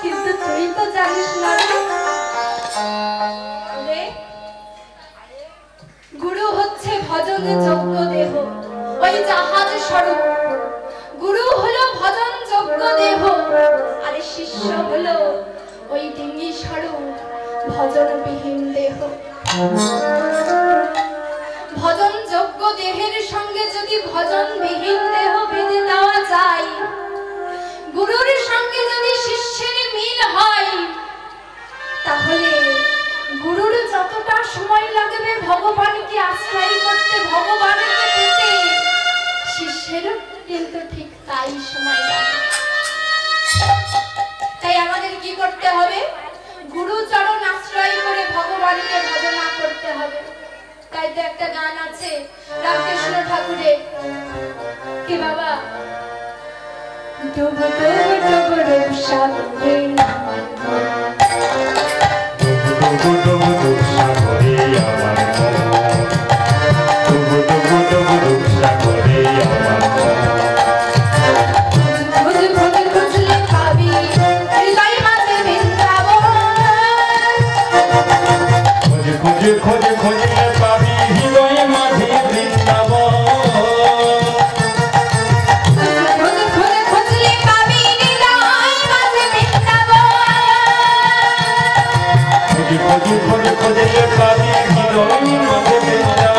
কিন্তু তুই তো জানিস না রে। গুরু হচ্ছে ভজন যোগ্য দেহ, ওই জাহাজ স্বরূপ। গুরু হলো ভজন যোগ্য দেহ, আর শিষ্য হলো ওই ডিঙ্গি স্বরূপ ভজনবিহীন দেহ। ভজন যোগ্য দেহের সঙ্গে যদি ভজনবিহীন দেহ বেঁধে দেওয়া যায়, গুরুর সঙ্গে যদি শিষ্যের মিল হয়, তাহলে গুরুর যতটা সময় লাগবে ভগবানকে আশ্রয় করতে, ভগবানকে পেতে, শিষ্যেরও কিন্তু ঠিক তাই সময় লাগবে। তাই আমাদের কি করতে হবে? গুরু চরণ আশ্রয় করে ভগবানকে ভজনা করতে হবে। তাই তো একটা গান আছে রামকৃষ্ণ ঠাকুরের, কি বাবা, ডুব ডুব ডুব ডুব সাগরে আমার মন, ডুব ডুব ডুব সাগরে আমার মন, ডুব ডুব ডুব ডুব সাগরে আমার মন, খোঁজ খোঁজ খুঁজলে পাবি হৃদয় মাঝে বৃন্দাবন, খোঁজ খোঁজ খোঁজ খুঁজলে পাবি হৃদয় মাঝে বৃন্দাবন, খোঁজ খোঁজ খুঁজলে পাবি হৃদয় মাঝে বৃন্দাবন,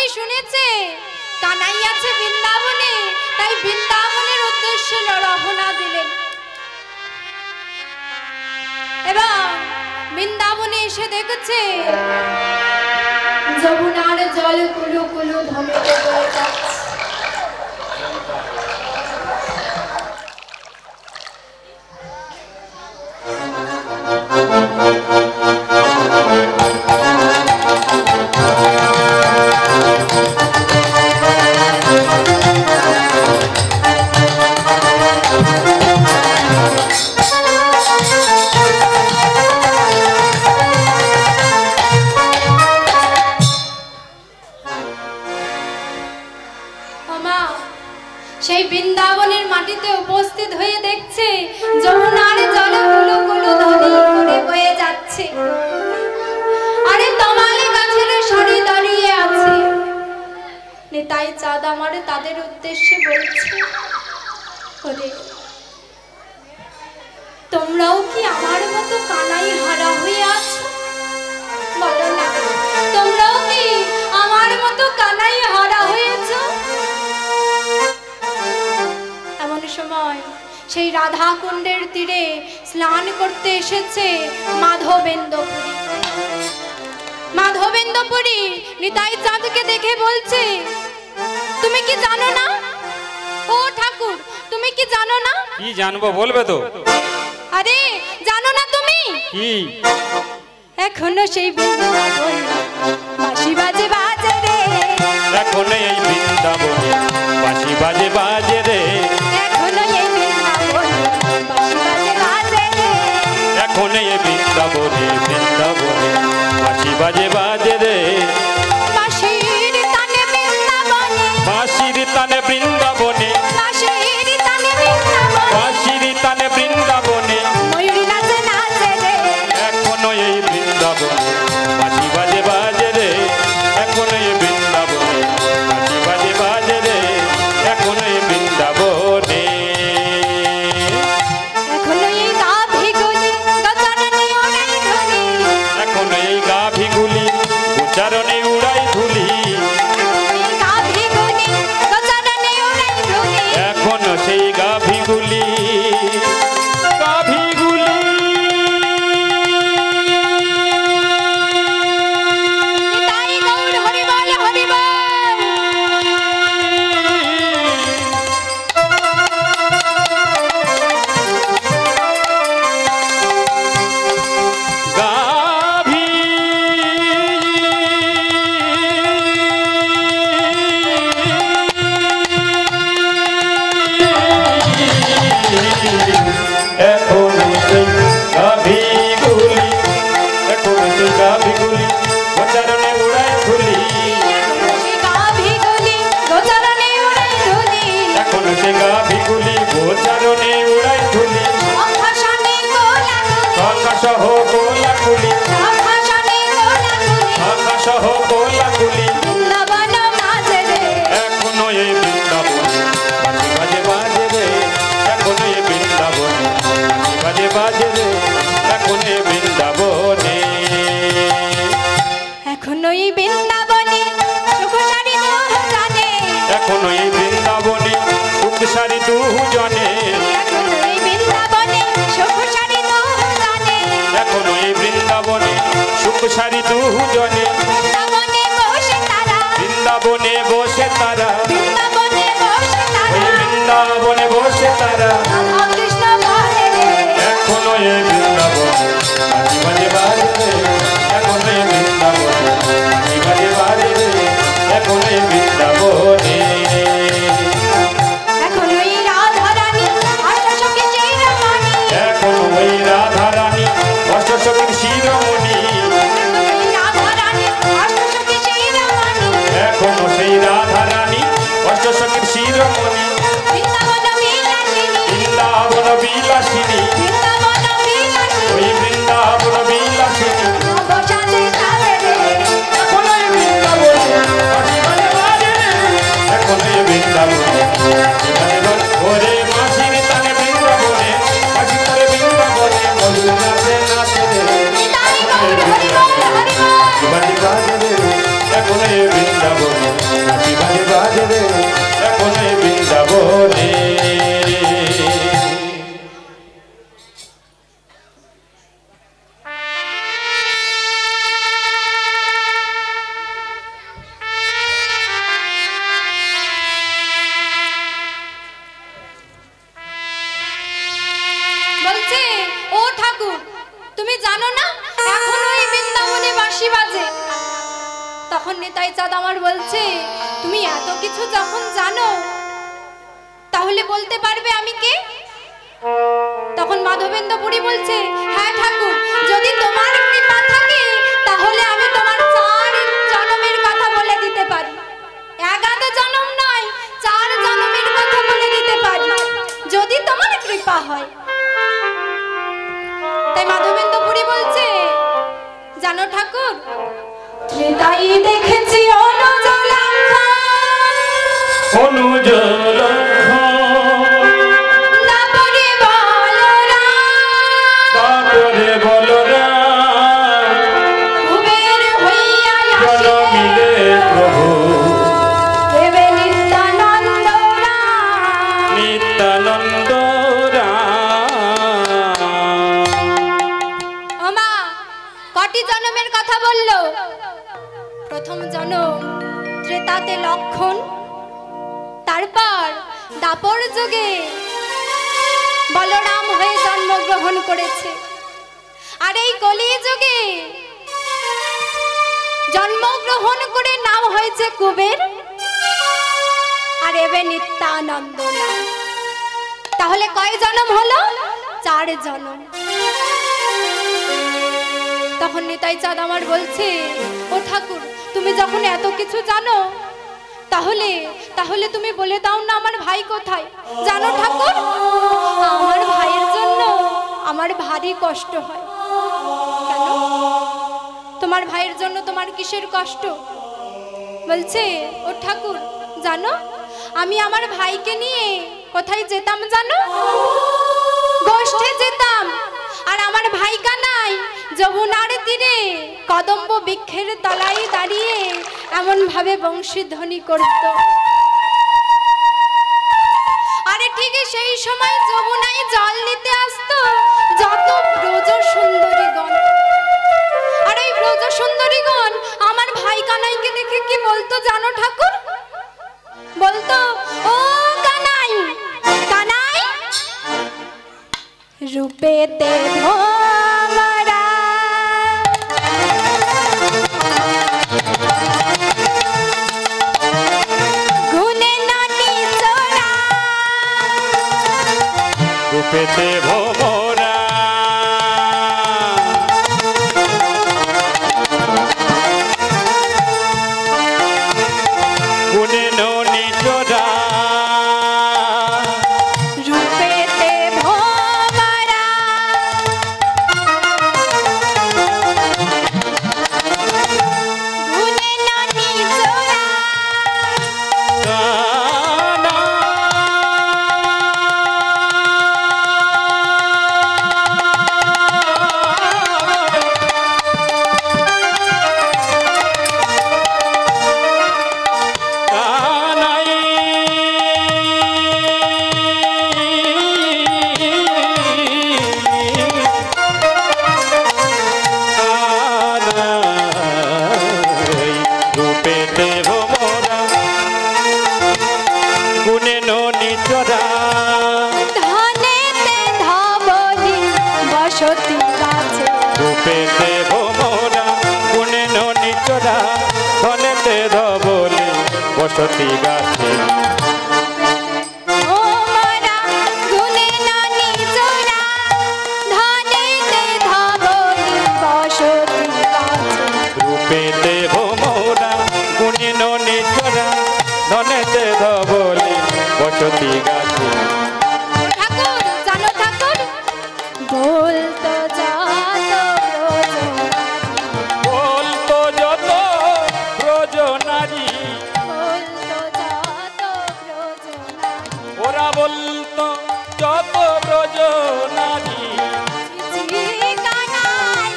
নিশ্চয়ই শুনেছে কানাই আছে বৃন্দাবনে, তাই বৃন্দাবনের উদ্দেশ্যে রওনা দিলেন এবং বৃন্দাবনে এসে দেখেছে যমুনার জল কুলু কুলু ধমিত বয়ে যাচ্ছে। সেই বৃন্দাবনের মাটিতে উপস্থিত হয়ে দেখছে যমুনার জল কুলু কুলু ধ্বনি করে বয়ে যাচ্ছে। আরে তমালে গাছের সারি দাঁড়িয়ে আছে। নিতাই চাঁদ আমার তাদের উদ্দেশ্যে বলছে, ওরে তোমরাও কি আমার মতো কানাই হারা হয়ে আছো? বলো না, তোমরাও কি আমার মতো কানাই হারা হয়েছো? এমন সময় সেই রাধা কুণ্ডের তীরে স্নান করতে এসেছে মাধবেন্দ্রপুরী। মাধবেন্দ্রপুরী নিতাই চাঁদকে দেখে বলছে, তুমি কি জানো না? ও ঠাকুর, তুমি কি জানো না? কি জানবো, বলবে তো। আরে জানো না তুমি কি? এখনো সেই বৃন্দাবন বাঁশি বাজে বাজে রে, এখনো এই বৃন্দাবনে বাঁশি বাজে বাজে রে, এখনো এই বৃন্দাবন বাঁশি বাজে বাজে রে, এখনো এই বৃন্দাবনে বাঁশি বাজে বাজে রে, বাঁশির তানে বৃন্দাবনে, বাঁশির তানে বৃন্দাবনে, বাঁশির তানে বৃন্দাবনে, বাঁশির তানে বৃন্দাবনে, ময়ূর নাচে নাচে রে, এখনো এই বৃন্দাবনে বাঁশি বাজে বাজে রে, এখনো এই বৃন্দাবনে বাঁশি বাজে বাজে রে, এখনো এই বৃন্দাবনে। এখনো এই গাভীগুলি গচারণে ওড়াই ধুলি, এখনো এই গাভীগুলি উচ্চারণে উড়াই ধুলি, এই গাভীগুলি গচারণে ওড়াই ধুলি, এখনো সেই গাভীগুলি গাভীগুলি নিতাই গৌর হরি বল হরি বল। গাভী এখনো সেই গাভীগুলি, এখনো সেই গাভীগুলি উচ্চারণে উড়াই ধুলি, সেই গাভীগুলি গচারণে ওড়াই ধুলি, এখনো সেই গাভীগুলি উচ্চারণে উড়াই ধুলি, আকাশানে গোলাগুলি, আকাশহ গোলাগুলি, আকাশানে গোলাগুলি, আকাশহ গোলাগুলি, বৃন্দাবন মাঝে রে, এখনো এই বৃন্দাবনে বাজে বাজে বাজে রে, এখনো এই বৃন্দাবনে বাজে বাজে রে, এখনো এই বৃন্দাবনে। এখনো এই বৃন্দাবনে সুখসারি দুহ জানে, এখনো এই বৃন্দাবনে সুখ সারি দুজনে, এখনো এই বৃন্দাবনে সুখসারি দুহ জানে, এখনো এই বৃন্দাবনে সুখ সারি দুজনে, বৃন্দাবনে বসে তারা, বৃন্দাবনে বসে তারা, বৃন্দাবনে বসে ওই তারা, বৃন্দাবনে বসে তারা, রাধা কৃষ্ণ বলে রে, এখনো এই বৃন্দাবনে বাজে বাজে রে, এখনো এই বৃন্দাবনে বাজে বাজে রে, এখনো এই বৃন্দাবনে। এখনো এই রাধা রানী আষ্টসখী শিরোমণি, এখনো ওই রাধা রানী অষ্টসখীর শিরোমণি, এখনো এই রাধা রানী আষ্টসখী শিরোমণি, এখনো সেই রাধা রানী অষ্টসখীর শিরোমণি, বৃন্দাবন বিলাসিনী, বৃন্দাবন বিলাসিনী, বৃন্দাবন বিলাসিনী, ওই বৃন্দাবন বিলাসিনী, নবসাজে সাজে রে, এখনো এই বৃন্দাবনে বাজে বাজে বাজে রে, এখনো এই বৃন্দাবনে বাজে বাজে বাজে। ওরে মাসির তানে বৃন্দাবনে বাঁশি করে বৃন্দাবনে মধু নাচে নাচে রে, নিতাই গৌর হরি বল হরি বল। বাজে বাজে রে, এখনো এই বৃন্দাবনে বাঁশি বাজে বাজবে এখন এই বৃন্দাবনে। বলছে ও ঠাকুর তুমি জানো না এখন ওই বৃন্দাবনে বাঁশি বাজে। তখন নিতাই চাঁদ আমার বলছে তুমি এত কিছু যখন জানো তাহলে বলতে পারবে আমি কে? তখন মাধবেন্দ্র পুরী বলছে হ্যাঁ ঠাকুর যদি তোমার কৃপা থাকে তাহলে আমি তোমার 4 জন্মের কথা বলে দিতে পারি। 11 জন্ম নয় 4 জন্মের কথা বলে দিতে পারি যদি তোমার কৃপা হয়। তাই মাধবেন্দ্র পুরী বলছে জানো ঠাকুর ত্রেতাই দেখেছি কটি জন্মের কথা বললো? প্রথম জন্ম ত্রেতাতে লক্ষণ, তারপর দাপর যুগে বলরাম হয়ে জন্মগ্রহণ করেছে, আর এই কলি যুগে জন্মগ্রহণ করে নাম হয়েছে কুবের, আর এবে নিত্যানন্দ নাম। তাহলে কয় জন্ম হলো? 4 জন্ম। তখন নিতাই চাঁদ আমার বলছে ও ঠাকুর তুমি যখন এত কিছু জানো তাহলে তাহলে তুমি বলে দাও না আমার ভাই কোথায়? জানো ঠাকুর আমার ভাইয়ের জন্য আমার ভারী কষ্ট হয়। কেন? তোমার ভাইয়ের জন্য তোমার কিসের কষ্ট? বলছে ও ঠাকুর জানো আমি আমার ভাইকে নিয়ে কোথায় যেতাম জানো? গোষ্ঠে যেতাম, আর আমার ভাই কানাই যমুনার তীরে কদম্ব বৃক্ষের তলায় দাঁড়িয়ে এমন ভাবে বংশীধ্বনি করত। আরে ঠিক সেই সময় যমুনায় জল নিতে আসতো যত ব্রজ সুন্দরীগণ, আর এই ব্রজ সুন্দরীগণ আমার ভাই কানাইকে দেখে কি বলতো জানো ঠাকুর? বলতো ও কানাই কানাই রূপেতে ভোমরা গুণে নানি চোরা, রূপেতে ভোমরা গুণে ননি চোরা, রূপেতে ভোমরা গুণে নানি চোরা, রূপেতে ভোমরা গুণে ননি চোরা, ধনেতে ধবলি বসতি গাছে, রূপেতে ভোমরা গুণে ননি চোরা, ধনেতে ধবলি বসতি গাছে, ভোমরা গুণে নানি চোরা, ধনেতে ধবলি বসতি গাছে, রূপেতে ভোমরা গুণে ননি চোরা, ধনেতে ধবলি বসতি গাছে। ঠাকুর জানো ঠাকুর বলতো যত ব্রজ নারী, বলতো যত ব্রজ নারী, বলতো যত ব্রজ নারী, ওরা বলতো যত ব্রজ নারী, ঝিঝি কানাই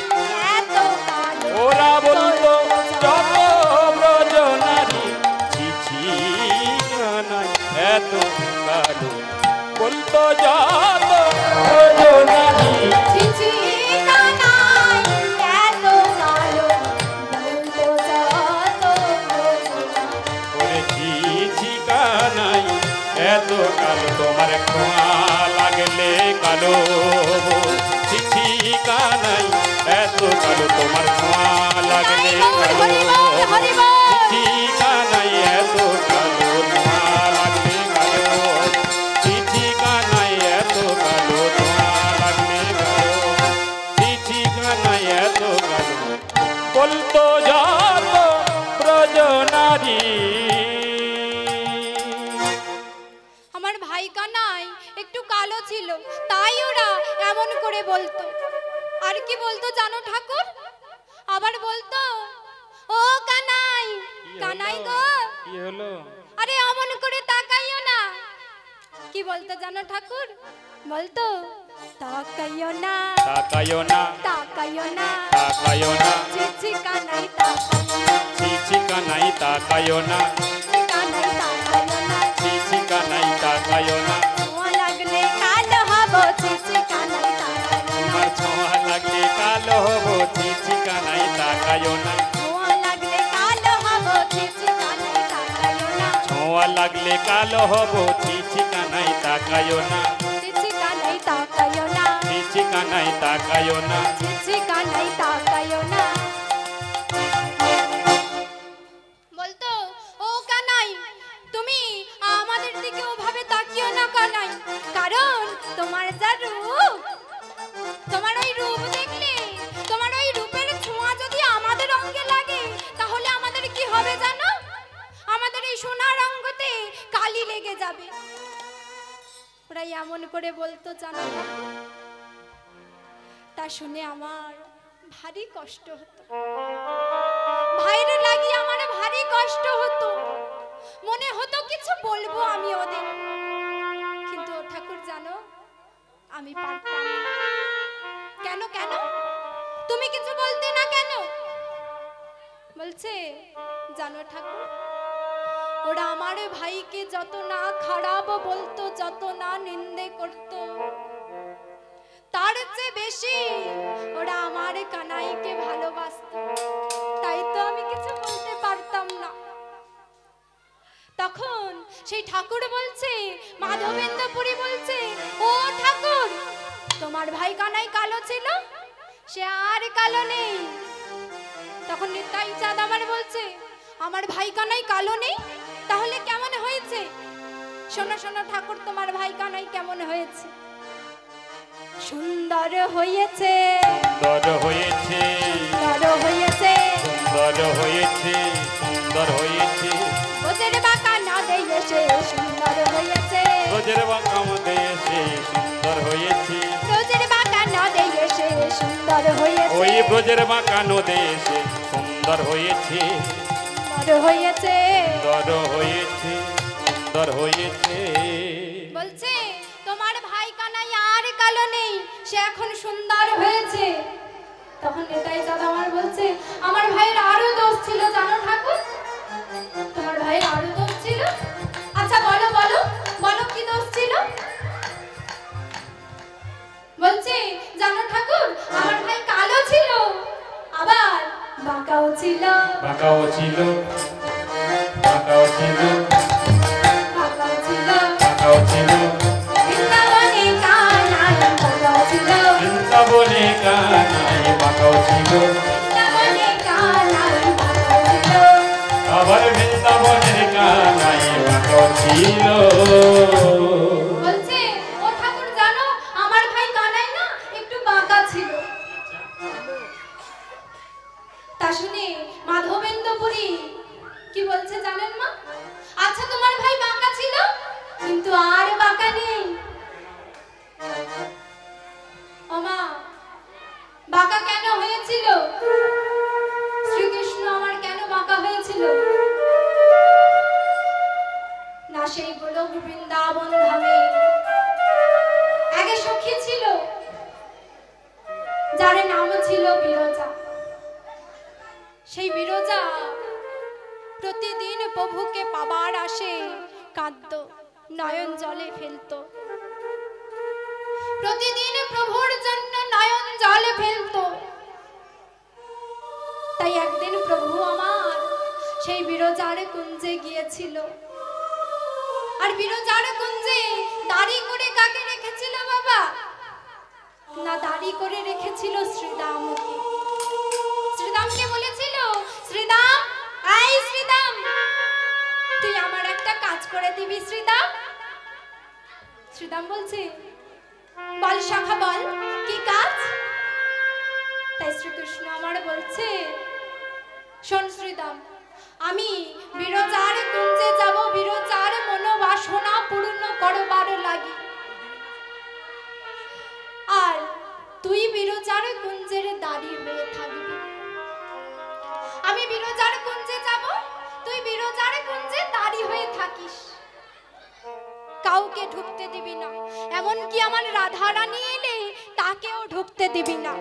এত কালো, ওরা বলতো যত ব্রজ নারী, এত কালো তোমার ছোঁয়া লাগলে কালো চিঠি কানাই এত কালো তোমার ছোঁয়া লাগলে কালো চিঠি কানাই এত কালো ছোঁয়া লাগলে কালো চিঠি কানাই এত কালো ছোঁয়া লাগলে কালো চিঠি কানাই এত কালো বলতো যত ব্রজনারী। আমার ভাই কানাই একটু কালো ছিল তাই ওরা এমন করে বলতো। আর কি বলতো জানো ঠাকুর? আবার বলতো ও কানাই, কানাই গো, কি হলো? আরে অমন করে তাকাইও না। কি বলতো জানো ঠাকুর? বলতো তাকাইও না, তাকাইও না, তাকাইও না, তাকাইও না, চিচি কানাই তাকাইও না, চিচি কানাই তাকাইও না, কানাই তাকাইও না, চিচি কানাই তাকাইও না, ছোঁয়া লাগলে কালো হবো, চিচি কানাই তাকাইও না, তোমার ছোঁয়া লাগলে কালো হবো, চিচি কানাই তাকাইও না, ছোঁয়া লাগলে কালো হবো, চিচি কানাই তাকাইও না, ছোঁয়া লাগলে কালো হবো, চিচি কানাই তাকাইও না, চিচি কানাই তাকাইও না, চিচি কানাই তাকাইও না। চিচি কানাই তাকাইও না। বলতো ও কানাই তুমি আমাদের দিকে ওভাবে তাকিও না কানাই, কারণ তোমার যা রূপ, তোমার ওই রূপ দেখলে, তোমার ওই রূপের ছোঁয়া যদি আমাদের অঙ্গে লাগে তাহলে আমাদের কি হবে জানো? আমাদের এই সোনার অঙ্গতে কালি লেগে যাবে। ওরা এমন করে বলতো জানো না? তা শুনে আমার ভারী কষ্ট হতো, ভাইরে লাগি আমার ভারী কষ্ট হতো। মনে হতো কিছু বলবো আমি ওদের, কিন্তু ও ঠাকুর জানো আমি পারতাম না। কেন কেন তুমি কিছু বলতে না কেন? বলছে জানো ঠাকুর, ওরা আমার ভাইকে যত না খারাপ বলতো, যত না নিন্দে করতো, তার চেয়ে বেশি ওরা আমার কানাইকে ভালোবাসতো। তাই তো আমি কিছু বলতে পারতাম না। তখন সেই ঠাকুর বলছে, মাধবেন্দ্রপুরী বলছে, ও ঠাকুর তোমার ভাই কানাই কালো ছিল, সে আর কালো নেই। তখন নিতাই চাঁদ আমার বলছে, আমার ভাই কানাই কালো নেই, তাহলে কেমন হয়েছে? শোনো শোনো ঠাকুর, তোমার ভাই কানাই কেমন হয়েছে? সুন্দর হয়েছে, সুন্দর হয়েছে, সুন্দর হয়েছে, সুন্দর হয়েছে, সুন্দর হয়েছে, ওদের বাঁকা না দিয়ে সে সুন্দর হয়েছে, রোজের বাঁকা দেশে সুন্দর হয়েছে, রোজের বাঁকা না দিয়ে সে সুন্দর হয়েছে, ওই ব্রজের বাঁকা দেশে সুন্দর হয়েছে, সুন্দর হয়েছে, সুন্দর হয়েছে, সুন্দর হয়েছে। বলছে তোমার ভাই কানাই আর কালো নেই, সে এখন সুন্দর হয়েছে। তখন নেতাই চাঁদ আমার বলছে, আমার ভাইয়ের আরো দোষ ছিল জানো ঠাকুর? তোমার ভাইয়ের আরো দোষ ছিল? আচ্ছা বলো বলো বলো কি দোষ ছিল? বলছে জানো ঠাকুর, আমার ভাই কালো ছিল, আবার বাঁকাও ছিল, বাঁকাও ছিল, বাঁকাও ছিল, বাঁকাও ছিল, বাঁকাও ছিল, বৃন্দাবনে কানাই বাঁকাও ছিল, বৃন্দাবনে কানাই বাঁকাও ছিল, বৃন্দাবনে কানাই বাঁকাও ছিল। আবার বৃন্দাবনের কানাই বাঁকাও ছিল। বলছে ও ঠাকুর জানো, আমার ভাই কানাই না একটু বাঁকা ছিল। তা শুনে মাধবেন্দ্রপুরী কি বলছে জানেন মা? আচ্ছা তোমার ভাই বাঁকা ছিল, কিন্তু আর বাঁকা নেই। ও মা, বাঁকা কেন হয়েছিল? শ্রীকৃষ্ণ আমার কেন বাঁকা হয়েছিল? না সেই গোলক বৃন্দাবন ধামে আগে সখী ছিল, যার নাম ছিল বিরজা। সেই বিরজা প্রতিদিন প্রভুকে পাবার আসে কাঁদত, নয়ন জলে ফেলত, প্রতিদিন প্রভুর জন্য নয়ন জলে ফেলত। তাই একদিন প্রভু আমার সেই বিরজার কুঞ্জে গিয়েছিল। আর বিরজার কুঞ্জে দাড়ি করে কাকে রেখেছিল বাবা? না, দাড়ি করে রেখেছিল শ্রীদামকে। শ্রীদামকে বলেছিল, শ্রীদাম, আই শ্রীদাম, তুই আমার একটা কাজ করে দিবি শ্রীদাম। শ্রীদাম বলছে, বল শাখা বল, কি কাজ? তাই শ্রীকৃষ্ণ আমার বলছে, শোন শ্রীদাম, আমি বিরজার কুঞ্জে যাব বিরজার মনোবাসনা পূর্ণ করবার লাগি। আর তুই বিরজার কুঞ্জের দাড়ি হয়ে থাকবি। আমি বিরজার কুঞ্জে যাব, তুই বিরজার কুঞ্জে দাড়ি হয়ে থাকিস। কাউকে ঢুকতে দিবি না, এমনকি আমার রাধা রানী এলে তাকেও ঢুকতে দিবি না।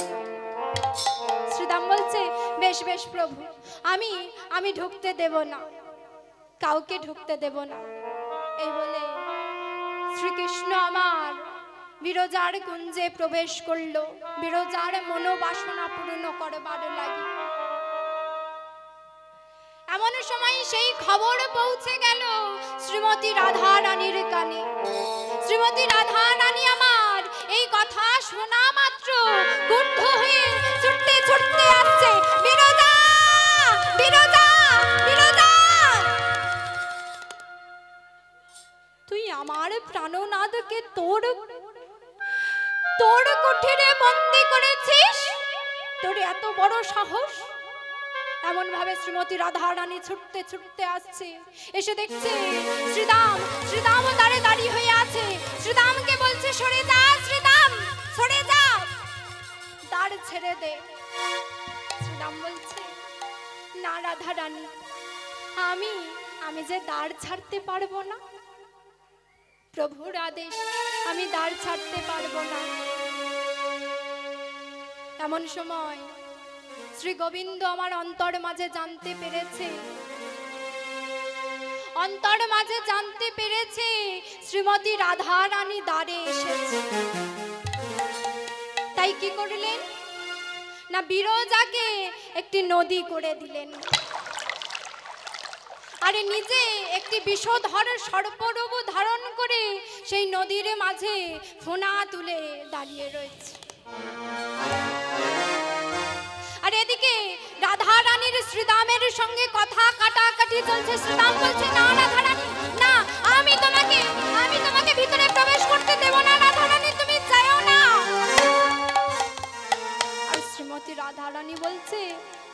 শ্রীদাম বলছে, বেশ বেশ প্রভু, আমি ঢুকতে দেব না, কাউকে ঢুকতে দেব না। এই বলে শ্রীকৃষ্ণ আমার বিরজার কুঞ্জে প্রবেশ করলো বিরজার মনোবাসনা পূর্ণ করবার লাগি। এমন সময় সেই খবর পৌঁছে গেল শ্রীমতী রাধা রানীর কানে। শ্রীমতী রাধা রানী আমার এই কথা শোনা মাত্র ক্রুদ্ধ হয়ে ছুটতে ছুটতে আসছে, বিরজা, বিরজা, বিরজা, তুই আমার প্রাণনাথকে তোর কুঠিরে বন্দী করেছিস? তোর এত বড় সাহস? এমন ভাবে শ্রীমতী রাধা রানী ছুটতে ছুটতে আসছে, এসে দেখছে শ্রীদাম, শ্রীদাম দাঁড়ে দাঁড়িয়ে হয়ে আছে। শ্রীদামকে বলছে, সরে যা শ্রীদাম, সরে যা, দাঁড় ছেড়ে দে। শ্রীদাম বলছে, না রাধা রানী, আমি যে দাঁড় ছাড়তে পারবো না, প্রভুর আদেশ, আমি দাঁড় ছাড়তে পারবো না। এমন সময় শ্রী গোবিন্দ আমার অন্তর মাঝে জানতে পেরেছে, অন্তর মাঝে জানতে পেরেছে শ্রীমতী রাধা রানী দ্বারে এসেছে। তাই কি করলেন না, বিরজাকে একটি নদী করে দিলেন, আরে নিজে একটি বিষধর সর্পরূপ ধারণ করে সেই নদীর মাঝে ফোনা তুলে দাঁড়িয়ে রয়েছে। আর এদিকে রাধা রানীর শ্রীদামের সঙ্গে কথা কাটাকাটি চলছে। শ্রীদাম বলছে, না রাধা রানী, না, আমি তোমাকে ভিতরে প্রবেশ করতে দেব না রাধা রানী, তুমি যাও না। আর শ্রীমতী রাধা রানী বলছে,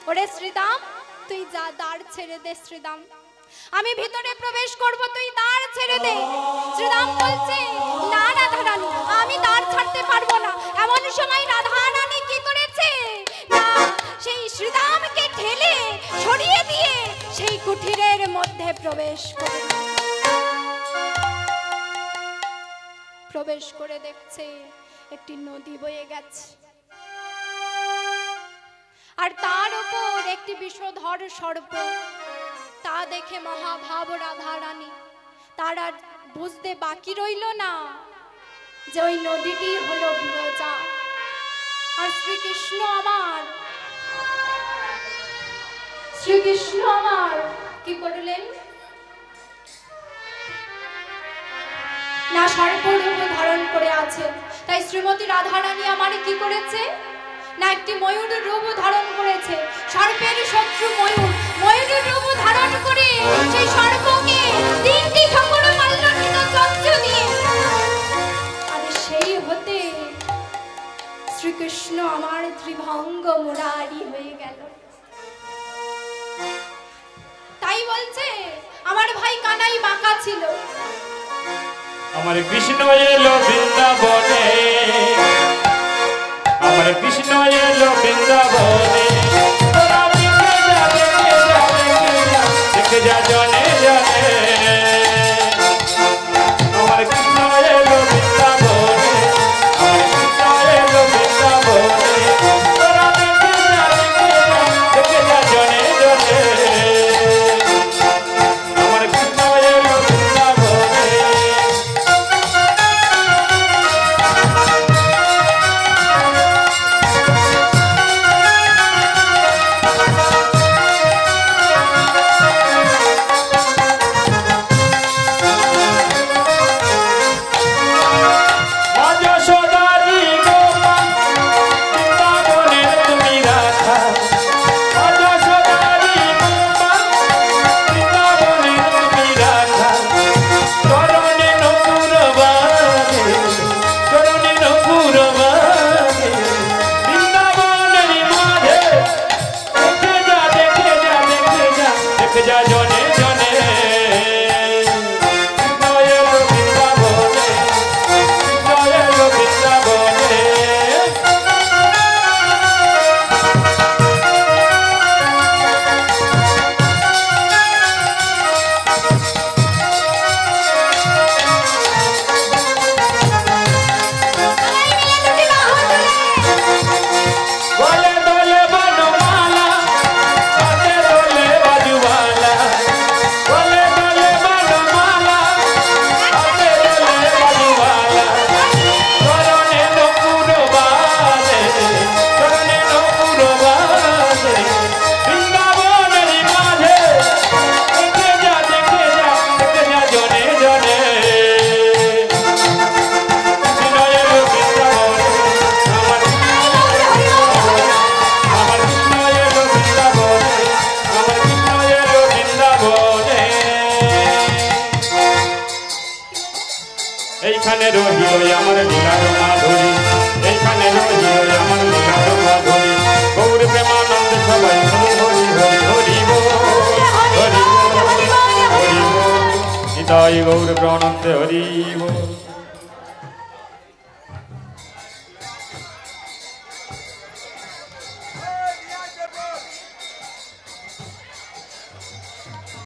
ওরে শ্রীদাম, তুই যা, দাঁড় ছেড়ে দে শ্রীদাম, আমি ভিতরে প্রবেশ করব, তুই দাঁড় ছেড়ে দে। শ্রীদাম বলছে, না রাধা রানী, আমি দাঁড় ছাড়তে পারবো না। এমন সময় রাধা রানী কি করেছে না, সেই শ্রীদামকে ঠেলে সরিয়ে দিয়ে সেই কুঠিরের মধ্যে প্রবেশ করে দেখছে একটি নদী বয়ে গেছে, আর তার উপর একটি বিষধর সর্প। তা দেখে মহাভাব রাধা রানী, তার আর বুঝতে বাকি রইল না যে ওই নদীটি হলো বিরজা। আর শ্রীকৃষ্ণ আমার কি করলেন না, সর্পরূপ ধারণ করে আছে। তাই শ্রীমতী রাধা রানী আমার কি করেছে না, একটি ময়ূর রূপ ধারণ করেছে। সর্পের শত্রু ময়ূর, ময়ূরের রূপ ধারণ করে সেই সর্পকে তিনটি ঠোকর মারল নিজ চঞ্চ দিয়ে। আর সেই হতে শ্রীকৃষ্ণ আমার ত্রিভঙ্গ মুরারি হয়ে গেল। তাই বলছে, আমার ভাই কানাই বাঁকা ছিল। আমার কৃষ্ণ এলো বৃন্দাবনে, আমার কৃষ্ণ এলো বৃন্দাবনে, দেখে যা জনে জনে, আমার কৃষ্ণ এলো বৃন্দাবনে, আমার কৃষ্ণ এলো বৃন্দাবনে, দেখে যা জনে জনে, আমার কৃষ্ণ এলো বৃন্দাবনে। এইখানে রহিল আমার লীলার মাধুরী এইখানে রহিল আমার লীলার মাধুরী গৌর প্রেমানন্দে সবাই হরি হরি হরি হরি বল হরি বল হরি বল নিতাই গৌর প্রেমানন্দে হরি বল।